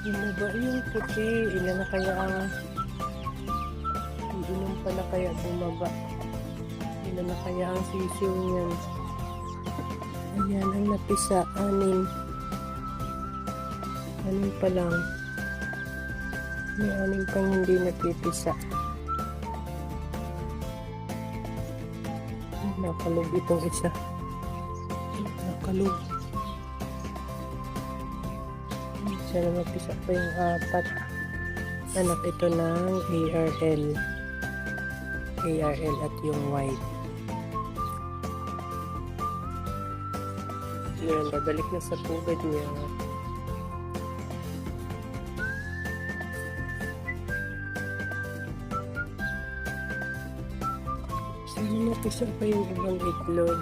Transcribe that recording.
Bumaba yung puti. Ilan na kaya ang iinom pala kaya bumaba? Ilan na kaya ang sisiw niyan? Ayan ang napisa. 6. 6 pa lang. May 6 pang hindi napipisa. Nakalog itong isa. Nakalog. Sana mapisa pa yung 4. Anak ito ng ARL. ARL at yung white. Yan, babalik na sa pugad niya. Sana mapisa pa yung ibang itlog.